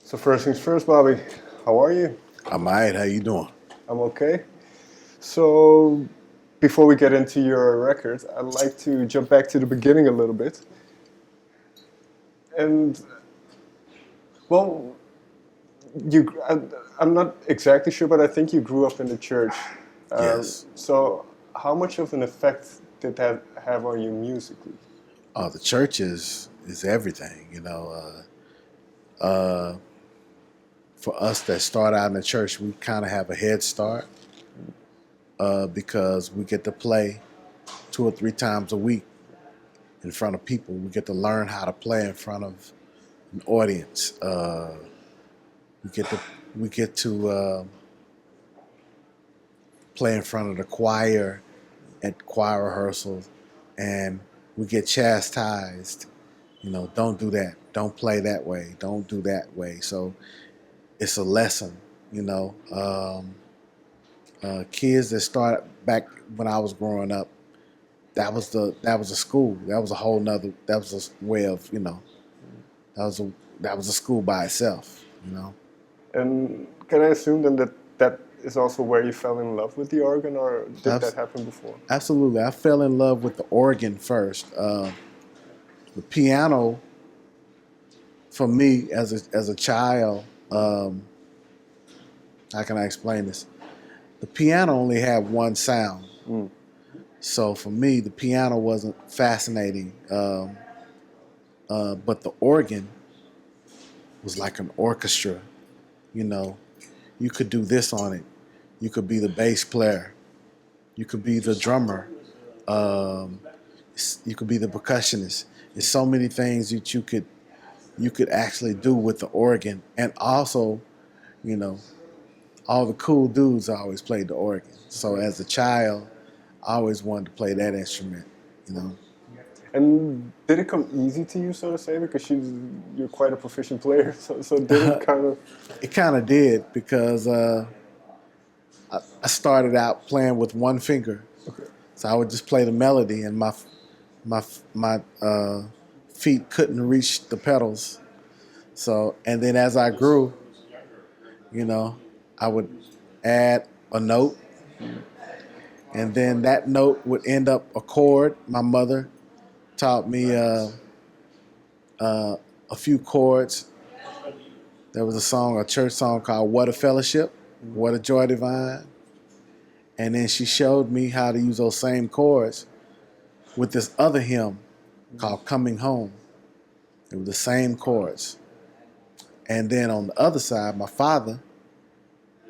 So first things first, Bobby, how are you? I'm all right. How you doing? I'm okay. So before we get into your record, I'd like to jump back to the beginning a little bit. And well, I'm not exactly sure, but I think you grew up in the church. Yes. So how much of an effect did that have on you musically? Oh, the church is everything. For us that start out in the church, we kind of have a head start because we get to play 2 or 3 times a week in front of people. We get to learn how to play in front of an audience. We get to play in front of the choir at choir rehearsals, and we get chastised. Don't do that. Don't play that way. Don't do that way. So it's a lesson. You know, Kids that start back when I was growing up, that was a school. That was a whole nother. That was a way of that was a school by itself. And can I assume then that that is also where you fell in love with the organ, or did that Abs- happen before? Absolutely. I fell in love with the organ first. The piano for me as a child. How can I explain this? The piano only had one sound. So for me, the piano wasn't fascinating, but the organ was like an orchestra. You know, you could do this on it. You could be the bass player. You could be the drummer. Um, you could be the percussionist. There's so many things that you could actually do with the organ, and also, you know, all the cool dudes always played the organ. So as a child, I always wanted to play that instrument. You know. And did it come easy to you, so to say, because you're quite a proficient player? So did it kind of? It kind of did because I started out playing with one finger, Okay. so I would just play the melody, and my feet couldn't reach the pedals. So and then as I grew, you know, I would add a note, and then that note would end up a chord. My mother taught me a few chords. There was a church song called "What a Fellowship," "What a Joy Divine," and then she showed me how to use those same chords with this other hymn called "Coming Home." It was the same chords. And then on the other side, my father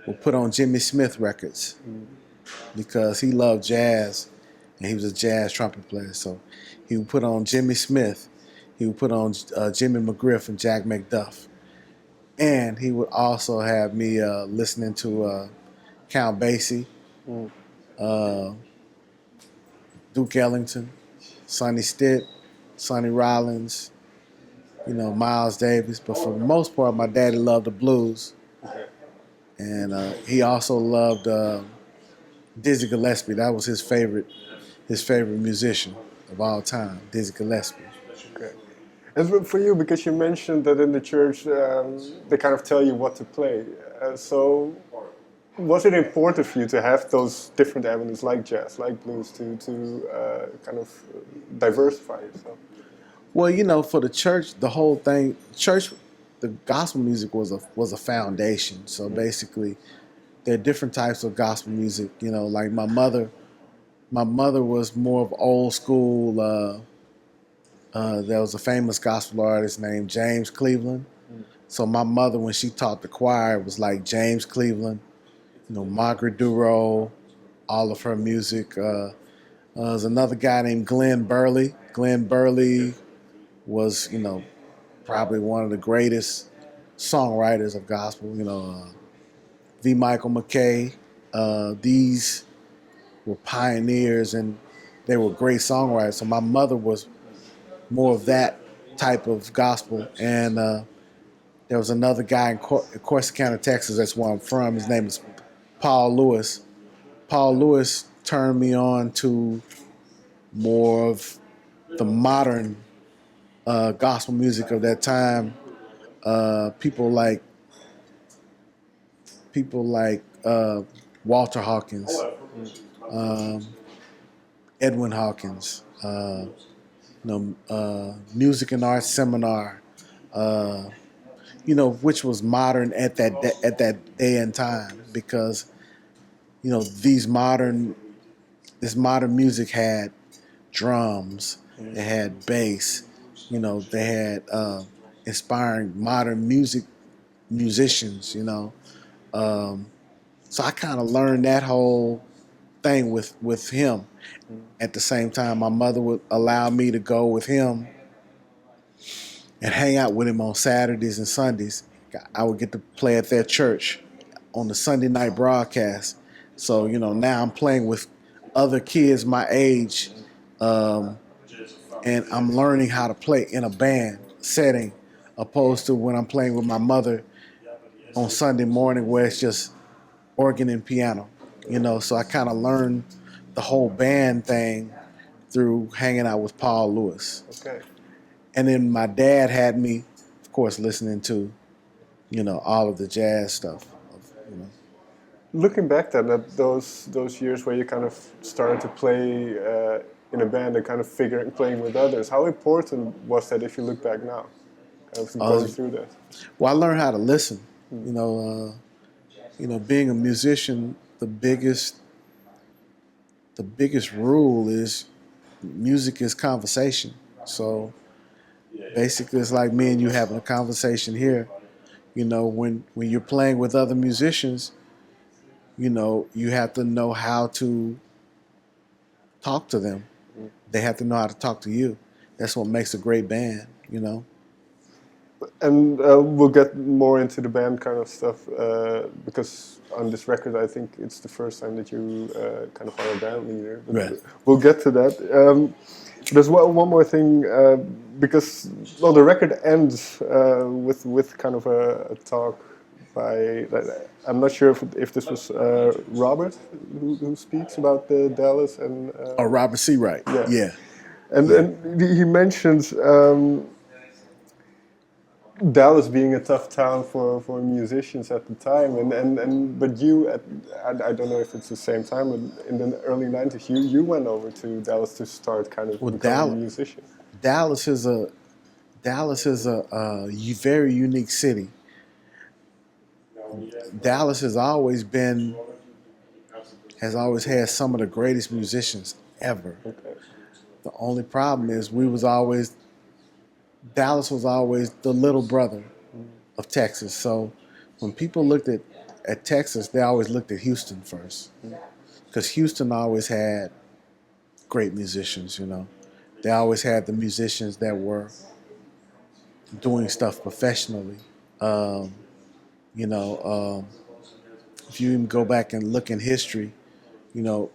would put on Jimmy Smith records because he loved jazz and he was a jazz trumpet player. So he would put on Jimmy Smith, he would put on Jimmy McGriff and Jack McDuff. And he would also have me listening to Count Basie, uh, Duke Ellington, Sonny Stitt, Sonny Rollins, Miles Davis. But for the most part, my daddy loved the blues. And he also loved Dizzy Gillespie. That was his favorite musician of all time, Dizzy Gillespie. Okay. And for you, because you mentioned that in the church they kind of tell you what to play. So was it important for you to have those different avenues like jazz, like blues, to kind of diversify yourself? Well, for the church, the whole thing, the gospel music was a foundation. So basically, there are different types of gospel music. Like my mother was more of old school. There was a famous gospel artist named James Cleveland. So my mother, when she taught the choir, was like James Cleveland, Margaret Duro, all of her music. There's another guy named Glenn Burley. Glenn Burley was, probably one of the greatest songwriters of gospel. V. Michael McKay. These were pioneers and they were great songwriters. So my mother was more of that type of gospel. And there was another guy in Corsicana, Texas. That's where I'm from. His name is Paul Lewis. Paul Lewis turned me on to more of the modern gospel music of that time. People like people like Walter Hawkins, Edwin Hawkins, Music and Arts Seminar, which was modern at that day and time, because this modern music had drums, they had bass, they had inspiring modern musicians, so I kind of learned that whole thing with him. At the same time, my mother would allow me to go with him and hang out with him on Saturdays and Sundays. I would get to play at their church on the Sunday night broadcast. So, now I'm playing with other kids my age, and I'm learning how to play in a band setting, opposed to when I'm playing with my mother on Sunday morning where it's just organ and piano. So I kind of learned the whole band thing through hanging out with Paul Lewis. Okay. And then my dad had me, of course, listening to, all of the jazz stuff. Looking back then at those years where you kind of started to play in a band and kind of playing with others, how important was that if you look back now? Kind of going through that. Well, I learned how to listen. Being a musician, the biggest rule is music is conversation. So basically, it's like me and you having a conversation here. When you're playing with other musicians, you have to know how to talk to them. They have to know how to talk to you. That's what makes a great band, And we'll get more into the band kind of stuff because on this record, I think it's the first time that you kind of are a band leader. Right. We'll get to that. There's one more thing because the record ends with kind of a talk by. I'm not sure if this was Robert who speaks about the Dallas and. Robert Searight. Yeah. And he mentions. Dallas being a tough town for musicians at the time, but you I don't know if it's the same time, but in the early 90s you went over to Dallas to start kind of becoming a musician. Dallas is a very unique city. Dallas has always had some of the greatest musicians ever. Okay. The only problem is Dallas was always the little brother of Texas. So when people looked at Texas, they always looked at Houston first. Because Houston always had great musicians, They always had the musicians that were doing stuff professionally. If you even go back and look in history, go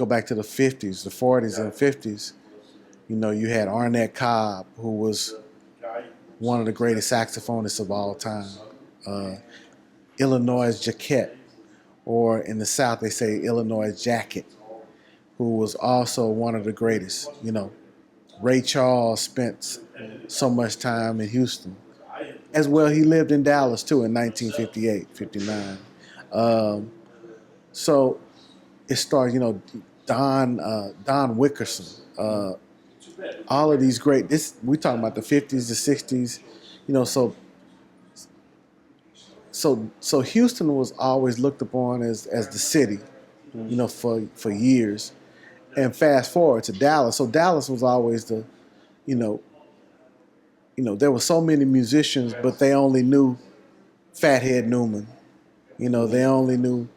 back to the 50s, the 40s and 50s, you had Arnett Cobb, who was one of the greatest saxophonists of all time. Illinois Jacquet, or in the South they say Illinois Jacket, who was also one of the greatest. Ray Charles spent so much time in Houston. As well, he lived in Dallas too in 1958, 59. So it started, Don Wickerson, all of these great. We talking about the 50s, the 60s, So Houston was always looked upon as the city, for years. And fast forward to Dallas. So Dallas was always the, there were so many musicians, but they only knew Fathead Newman. They only knew,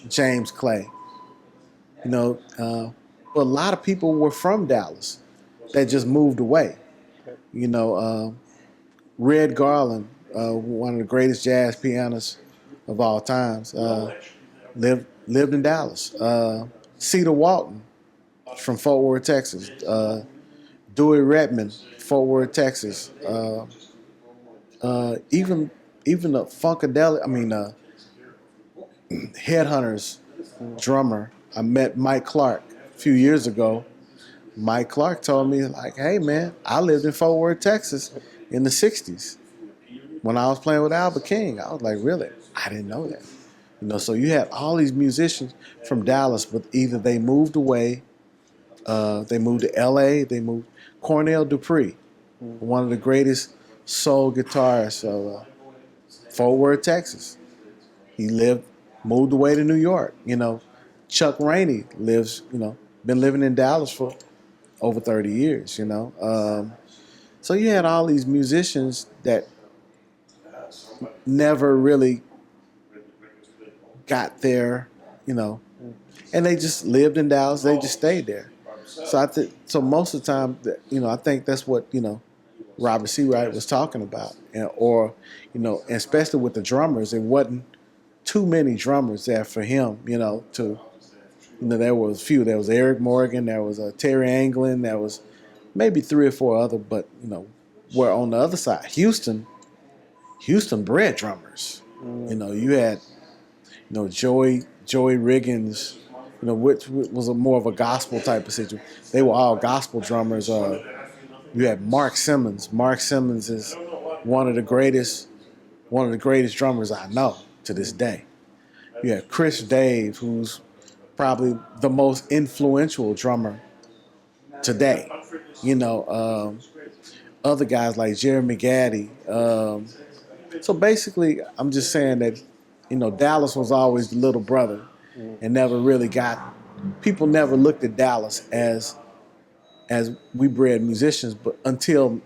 James Clay. But a lot of people were from Dallas that just moved away. Red Garland, one of the greatest jazz pianists of all times, lived in Dallas. Cedar Walton from Fort Worth, Texas. Dewey Redman, Fort Worth, Texas. Even the Funkadelic, Headhunters drummer. I met Mike Clark a few years ago. Mike Clark told me, like, hey man, I lived in Fort Worth, Texas in the 60s. when I was playing with Albert King. I was like, really? I didn't know that. So you had all these musicians from Dallas, but either they moved away, they moved to L.A., they moved. Cornell Dupree, one of the greatest soul guitarists of Fort Worth, Texas. He moved away to New York. Chuck Rainey been living in Dallas for over 30 years. So you had all these musicians that never really got there, and they just lived in Dallas. They just stayed there. So I think most of the time, I think that's what Robert Searight was talking about, and especially with the drummers, it wasn't too many drummers there for him, there was a few. There was Eric Morgan, there was Terry Anglin, there was maybe 3 or 4 other, but where on the other side, Houston bred drummers. You had Joey Riggins, which was more of a gospel type of situation. They were all gospel drummers. You had Mark Simmons. Mark Simmons is one of the greatest drummers I know to this day. You had Chris Dave, who's probably the most influential drummer today. Other guys like Jeremy Gaddy. So basically, I'm just saying that, Dallas was always the little brother, and people never looked at Dallas as we bred musicians, but until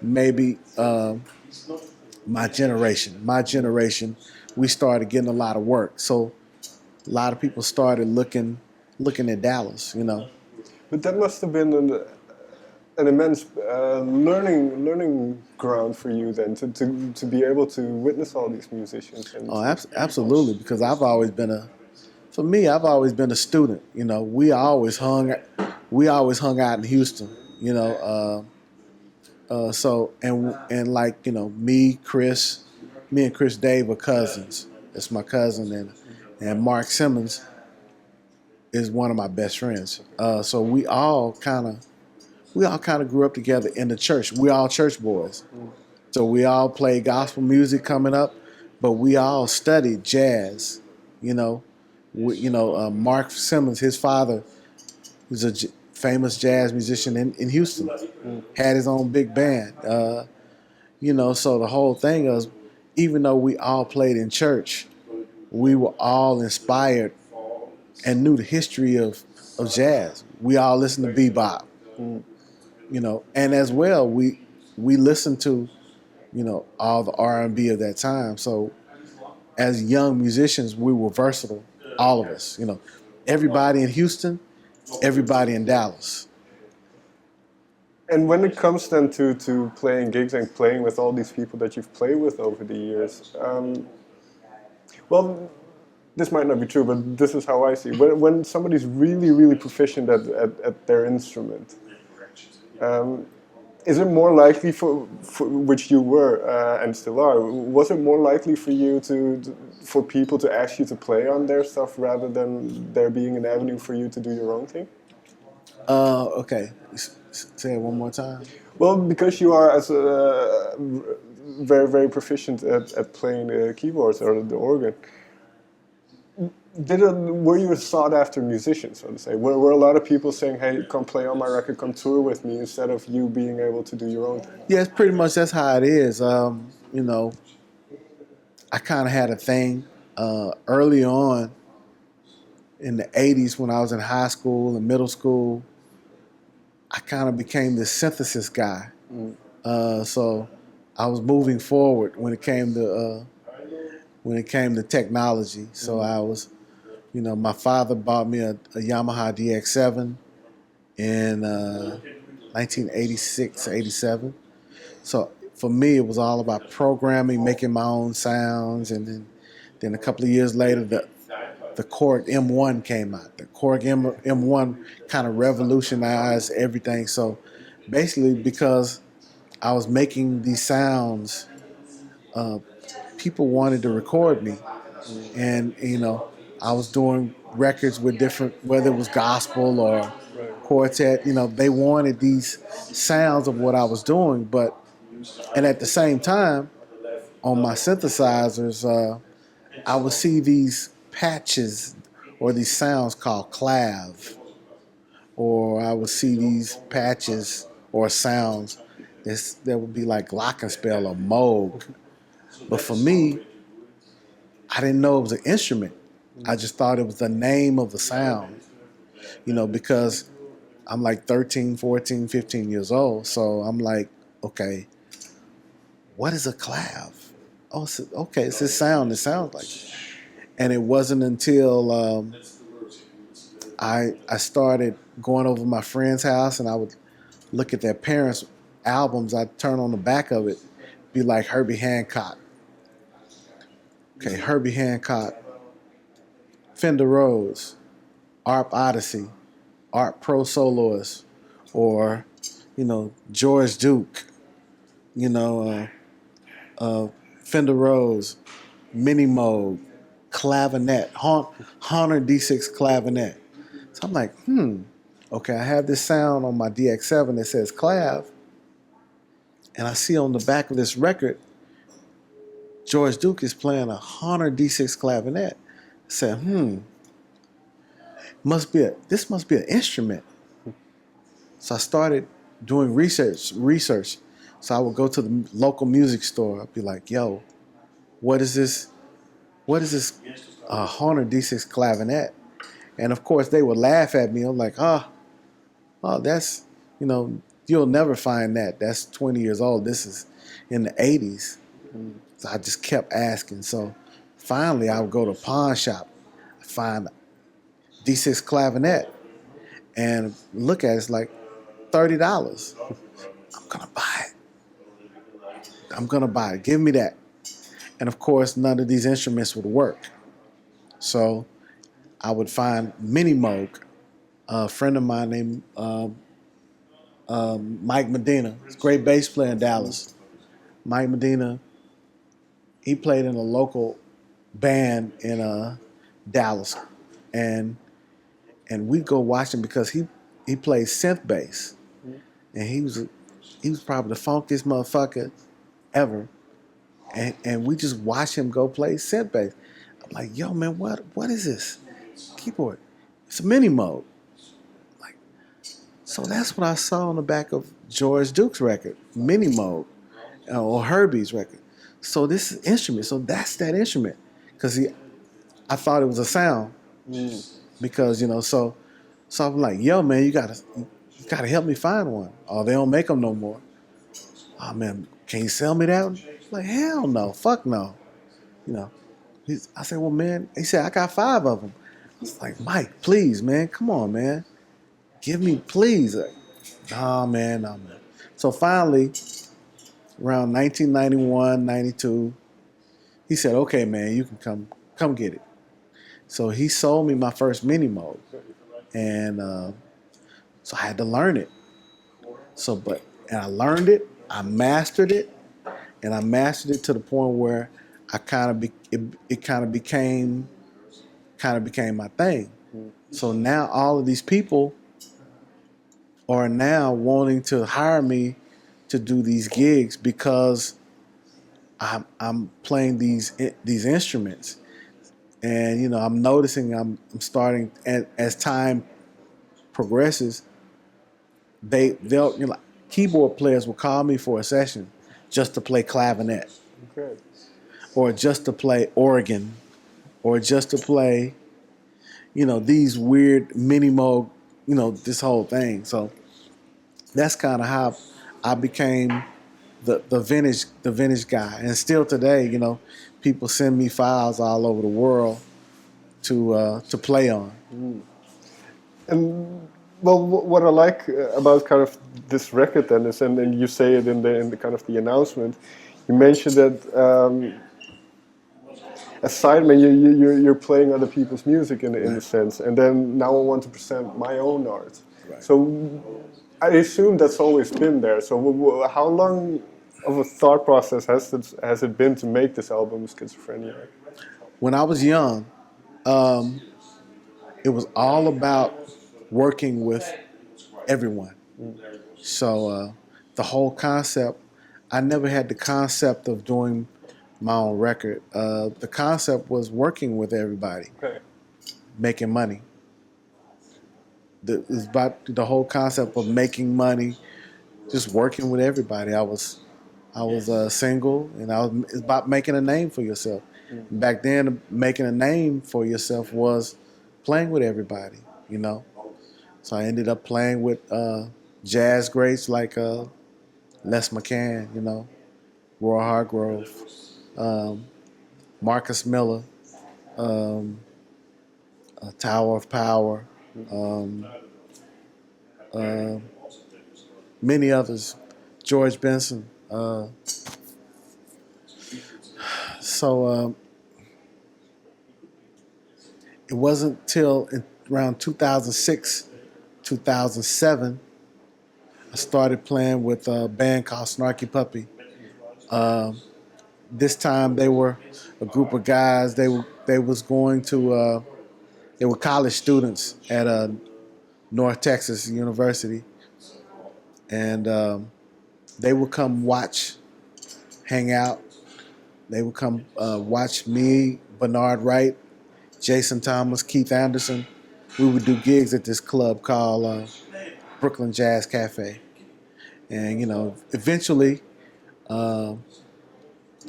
maybe my generation, we started getting a lot of work. So a lot of people started looking at Dallas, But that must have been an immense learning ground for you then, to be able to witness all these musicians. Absolutely, because I've always been a student. We always hung out in Houston. So like me and Chris Dave are cousins. That's my cousin, and Mark Simmons is one of my best friends. So we all kind of grew up together in the church. We all church boys. So we all played gospel music coming up, but we all studied jazz. Mark Simmons, his father was a famous jazz musician in Houston, had his own big band. So the whole thing was, even though we all played in church, we were all inspired and knew the history of jazz. We all listened to bebop, and as well, we listened to, all the R&B of that time. So as young musicians, we were versatile, all of us, everybody in Houston, everybody in Dallas. And when it comes then to playing gigs and playing with all these people that you've played with over the years, well, this might not be true, but this is how I see it. When somebody's really, really proficient at their instrument, is it more likely for which you were and still are? Was it more likely for you for people to ask you to play on their stuff rather than there being an avenue for you to do your own thing? Okay. Say it one more time. Well, because you are very, very proficient at playing the keyboards or the organ, were you a sought-after musician, so to say? Were a lot of people saying, "Hey, come play on my record, come tour with me," instead of you being able to do your own thing? Yeah, it's pretty much that's how it is. I kind of had a thing early on in the '80s when I was in high school and middle school. I kind of became this synthesis guy. So I was moving forward when it came to technology. So I was, my father bought me a Yamaha DX7 in 1986, 87. So for me, it was all about programming, making my own sounds, and then a couple of years later, the Korg M1 came out. The Korg M1 kind of revolutionized everything. So basically, because I was making these sounds, people wanted to record me. And, I was doing records with different, whether it was gospel or quartet, they wanted these sounds of what I was doing. And at the same time, on my synthesizers, I would see these patches or these sounds called clav, or I would see these patches or sounds that would be like glockenspiel or moog. But for me, I didn't know it was an instrument. I just thought it was the name of the sound, because I'm like 13, 14, 15 years old. So I'm like, okay, what is a clav? Oh, okay, it's this sound. It sounds like it. And it wasn't until I started going over my friend's house and I would look at their parents' albums. I'd turn on the back of it, be like Herbie Hancock. Okay, Herbie Hancock, Fender Rhodes, ARP Odyssey, ARP Pro Soloist, or, George Duke, Fender Rhodes, Minimoog, clavinet, Honor D6 clavinet. So I'm like, okay, I have this sound on my DX7 that says clav, and I see on the back of this record, George Duke is playing a Honor D6 clavinet. I said, this must be an instrument. So I started doing research. So I would go to the local music store. I'd be like, yo, what is this? What is this Honor D6 clavinet? And of course they would laugh at me. I'm like, oh, that's, you'll never find that. That's 20 years old. This is in the 80s. So I just kept asking. So finally I would go to a pawn shop, find D6 clavinet, and look at it. It's like $30. I'm gonna buy it. Give me that. And of course, none of these instruments would work. So I would find Minimoog. A friend of mine named Mike Medina, he's a great bass player in Dallas. Mike Medina, he played in a local band in Dallas, and we'd go watch him because he plays synth bass, and he was probably the funkiest motherfucker ever, and we just watch him go play synth bass. I'm like, yo man, what is this keyboard? It's a Minimoog. Like, so that's what I saw on the back of George Duke's record, Minimoog, or Herbie's record. So this is instrument. So that's that instrument, because I thought it was a sound, because so I'm like, yo man, you gotta help me find one. Oh, they don't make them no more. Oh man, can you sell me that one? Like, hell no, fuck no. I said, well man, he said, I got 5 of them. I was like, Mike, please man, come on man, give me please. Like, nah man. So finally, around 1991, 92, he said, okay man, you can come get it. So he sold me my first Minimoog, and so I had to learn it. And I learned it, I mastered it, and I mastered it to the point where I it kind of became my thing. So now all of these people are now wanting to hire me to do these gigs because I'm playing these instruments, and I'm noticing I'm starting, and as time progresses, they'll keyboard players will call me for a session just to play clavinet, Okay. or just to play organ, or just to play these weird Minimoog, this whole thing. So that's kind of how I became the vintage guy. And still today, people send me files all over the world to play on. And well, what I like about kind of this record then is, and you say it in the kind of the announcement, you mentioned that as sideman you're playing other people's music in a sense, and then now I want to present my own art. Right. So I assume that's always been there. So how long of a thought process has it been to make this album, Schizophrenia? When I was young, it was all about working with everyone. So the whole concept, I never had the concept of doing my own record. The concept was working with everybody, Okay. making money. It's about the whole concept of making money, just working with everybody. I was single, and it's about making a name for yourself. Back then, making a name for yourself was playing with everybody, you know. So I ended up playing with jazz greats like Les McCann, you know, Roy Hargrove, um, Marcus Miller, um, Tower of Power, um, uh, many others, George Benson. So it wasn't till around 2006, 2007, I started playing with a band called Snarky Puppy. This time they were a group of guys. They was going to they were college students at North Texas University, and they would come watch, hang out. They would come watch me, Bernard Wright, Jason Thomas, Keith Anderson. We would do gigs at this club called Brooklyn Jazz Cafe. And, you know, eventually the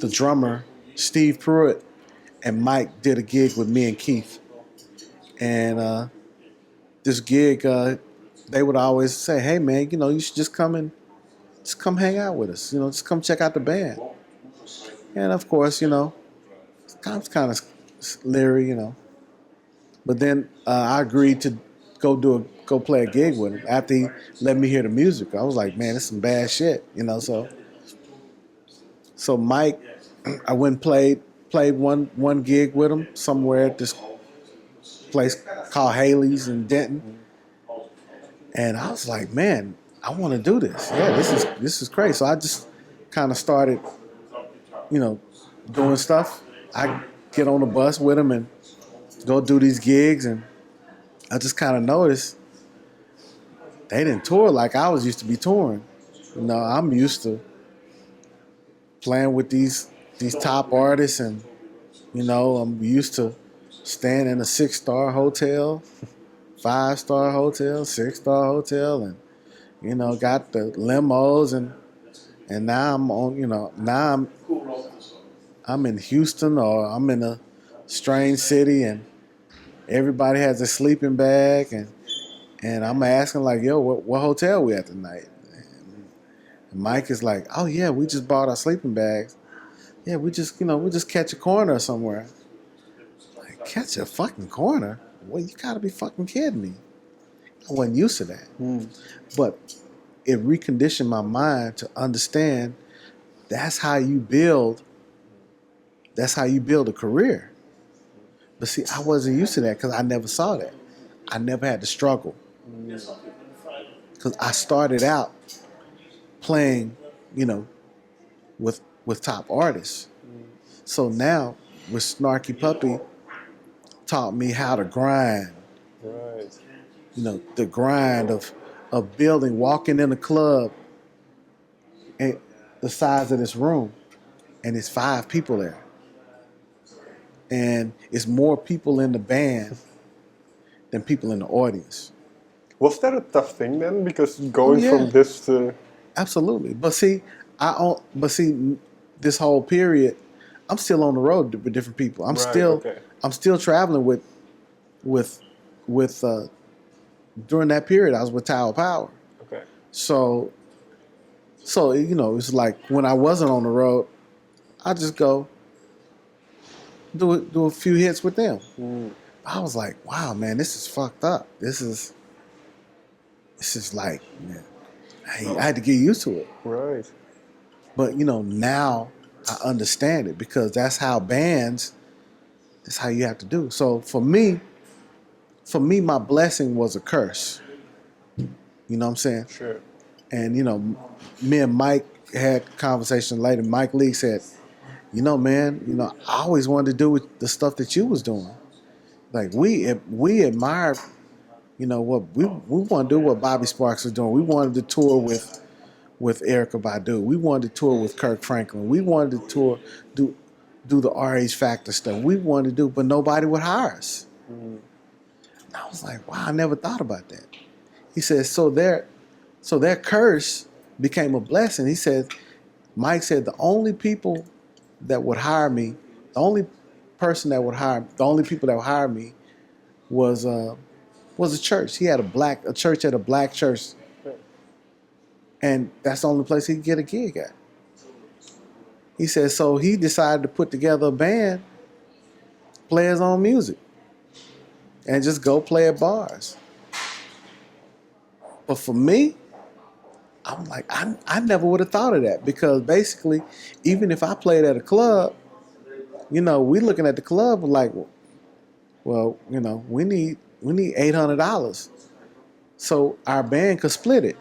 drummer, Steve Pruitt, and Mike did a gig with me and Keith. And this gig, they would always say, hey, man, you know, you should just come hang out with us. You know, just come check out the band. And, of course, you know, I was kind of leery, you know. But then I agreed to go play a gig with him after he let me hear the music. I was like, man, it's some bad shit, you know. So Mike, I went and played one gig with him somewhere at this place called Haley's in Denton, and I was like, man, I want to do this. Yeah, this is crazy. So I just kind of started, you know, doing stuff. I get on the bus with him and go do these gigs, and I just kind of noticed they didn't tour like I was used to be touring. You know, I'm used to playing with these top artists, and you know, I'm used to staying in a 6-star hotel, 5-star hotel, 6-star hotel, and you know, got the limos, and now I'm on, you know, now I'm in Houston, or I'm in a strange city, and everybody has a sleeping bag, and I'm asking like, yo, what hotel we at tonight? And Mike is like, oh yeah, we just bought our sleeping bags. Yeah, we just catch a corner somewhere. Like, catch a fucking corner? Well, you gotta be fucking kidding me. I wasn't used to that. But it reconditioned my mind to understand that's how you build a career. But see, I wasn't used to that because I never saw that. I never had to struggle. Because I started out playing, you know, with top artists. So now with Snarky Puppy taught me how to grind. Right. You know, the grind of building, walking in a club and the size of this room, and it's 5 people there. And it's more people in the band than people in the audience. Was that a tough thing then? Because going from this to... Absolutely. But see, this whole period, I'm still on the road with different people. I'm still traveling with during that period I was with Tower of Power. Okay. So you know, it's like when I wasn't on the road, I just go do a few hits with them. I was like, wow, man, this is fucked up. This is like, man, I had to get used to it. Right. But you know, now I understand it because that's how you have to do. So for me, my blessing was a curse. You know what I'm saying? Sure. And you know, me and Mike had a conversation later. Mike Lee said, you know, man, you know, I always wanted to do with the stuff that you was doing. Like we admired, you know, what we want to do what Bobby Sparks was doing. We wanted to tour with Erykah Badu. We wanted to tour with Kirk Franklin. We wanted to do do the RH Factor stuff. We wanted to do, but nobody would hire us. And I was like, wow, I never thought about that. He said, so their curse became a blessing. He said, Mike said, the only people that would hire me, the only people that would hire me was a church. He had a church at a black church, and that's the only place he could get a gig at. He said, so he decided to put together a band, play his own music, and just go play at bars. But for me, I'm like, I never would have thought of that, because basically, even if I played at a club, we looking at the club like, well, we need $800, so our band could split it.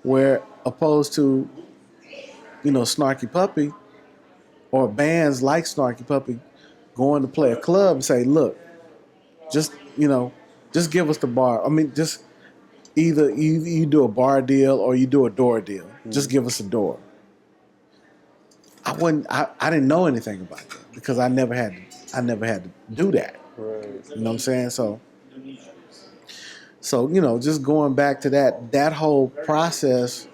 Where opposed to, Snarky Puppy or bands like Snarky Puppy going to play a club and say, look, just give us the bar. I mean, just either you do a bar deal or you do a door deal. Just give us a door. I didn't know anything about that, because I never had to do that. Right. You know what I'm saying? So just going back to that whole process,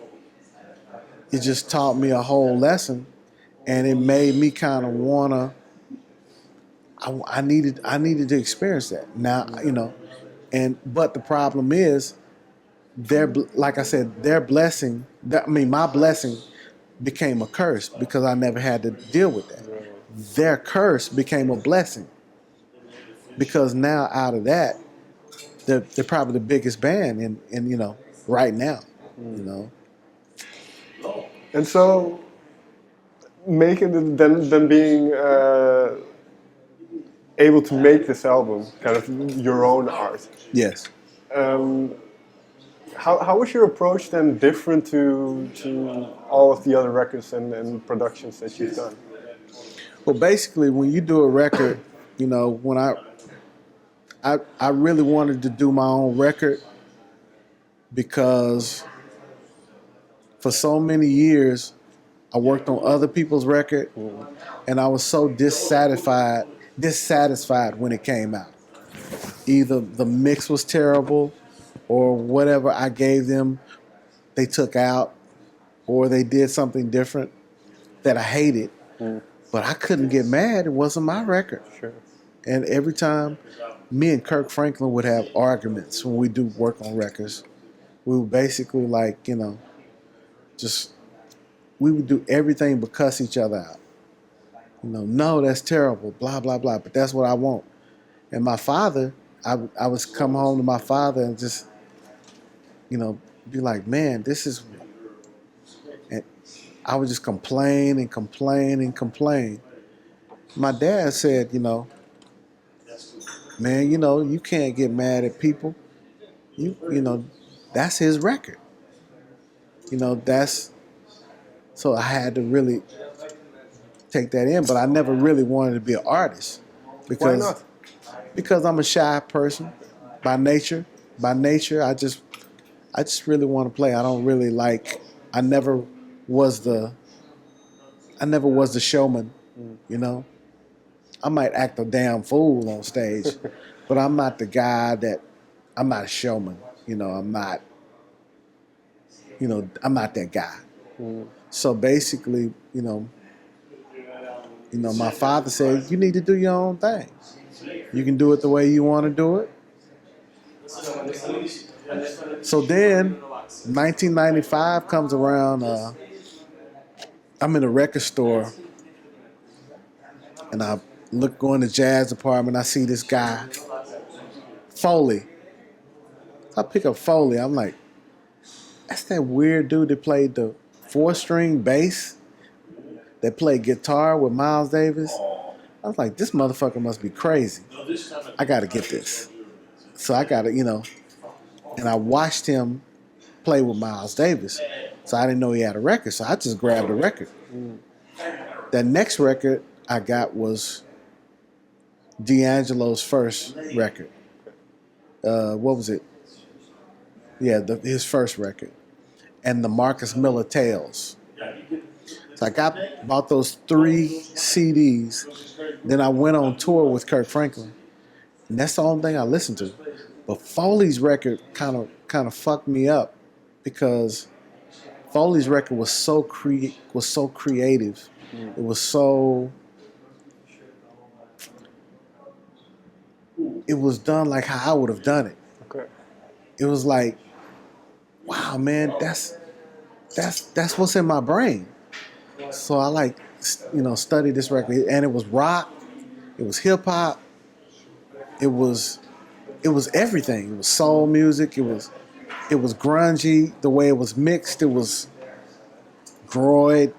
it just taught me a whole lesson, and it made me kind of wanna. I needed to experience that now, but the problem is, like I said, their blessing. My blessing became a curse, because I never had to deal with that. Their curse became a blessing, because now out of that, they're probably the biggest band in right now. And so, making them being able to make this album kind of your own art. Yes. How was your approach then different to all of the other records and productions that you've done? Well, basically, when you do a record, when I really wanted to do my own record, because for so many years I worked on other people's record, and I was so dissatisfied when it came out. Either the mix was terrible, or whatever I gave them they took out, or they did something different that I hated. But I couldn't get mad. It wasn't my record. Sure. And every time, me and Kirk Franklin would have arguments when we do work on records. We would basically we would do everything but cuss each other out. No, that's terrible, blah, blah, blah, but that's what I want. And my father, I was come home to my father and just, be like, man, this is, and I would just complain and complain and complain. My dad said, man, you can't get mad at people. That's his record. So I had to really take that in, but I never really wanted to be an artist. Why not? Because I'm a shy person by nature. By nature, I just really want to play. I don't really I never was the showman, I might act a damn fool on stage, but I'm not the guy I'm not a showman. I'm not that guy. So basically, my father said, you need to do your own thing. You can do it the way you want to do it. So then, 1995 comes around. I'm in a record store, and I go in the jazz department. I see this guy, Foley. I pick up Foley. I'm like, that's that weird dude that played the 4-string bass, that played guitar with Miles Davis. I was like, this motherfucker must be crazy. I got to get this. So I got to, and I watched him play with Miles Davis. So I didn't know he had a record. So I just grabbed a record. That next record I got was D'Angelo's first record. What was it? Yeah, his first record. And the Marcus Miller Tales. So bought those 3 CDs. Then I went on tour with Kirk Franklin, and that's the only thing I listened to. But Foley's record kind of fucked me up because Foley's record was so creative. It was so. It was done like how I would have done it. Okay. It was like, wow, man, that's what's in my brain. So I studied this record, and it was rock, it was hip hop, it was everything. It was soul music. It was grungy. The way it was mixed, it was groid.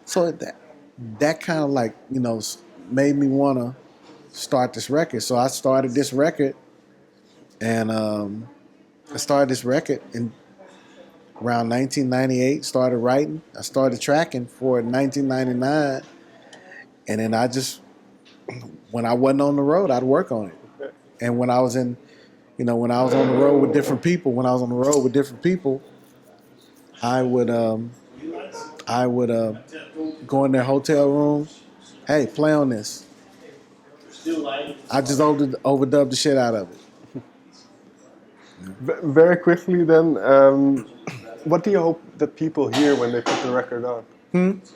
So that kind of made me want to start this record. So I started this record, and I started this record in around 1998. Started writing. I started tracking for it in 1999, and then when I wasn't on the road, I'd work on it. And when I was on the road with different people, I would go in their hotel room. Hey, play on this. I just overdubbed the shit out of it. Very quickly then, what do you hope that people hear when they put the record on?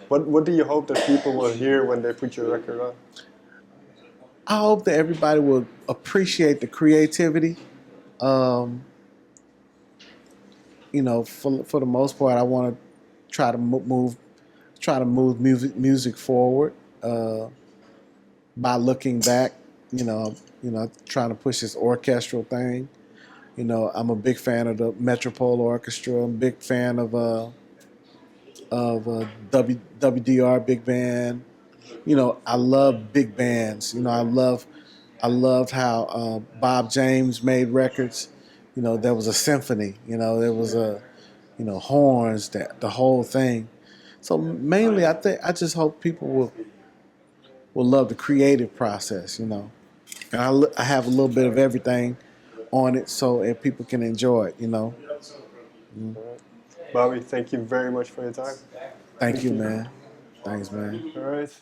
What do you hope that people will hear when they put your record on? I hope that everybody will appreciate the creativity. For the most part, I want to try to move music forward by looking back. Trying to push this orchestral thing. I'm a big fan of the Metropole Orchestra. I'm a big fan of WDR Big Band. I love big bands. I loved how Bob James made records. There was a symphony. There was horns, the whole thing. So mainly, I just hope people will love the creative process. And I have a little bit of everything on it, so if people can enjoy it. Bobby, thank you very much for your time. Thank you, man. Thanks, man. All right.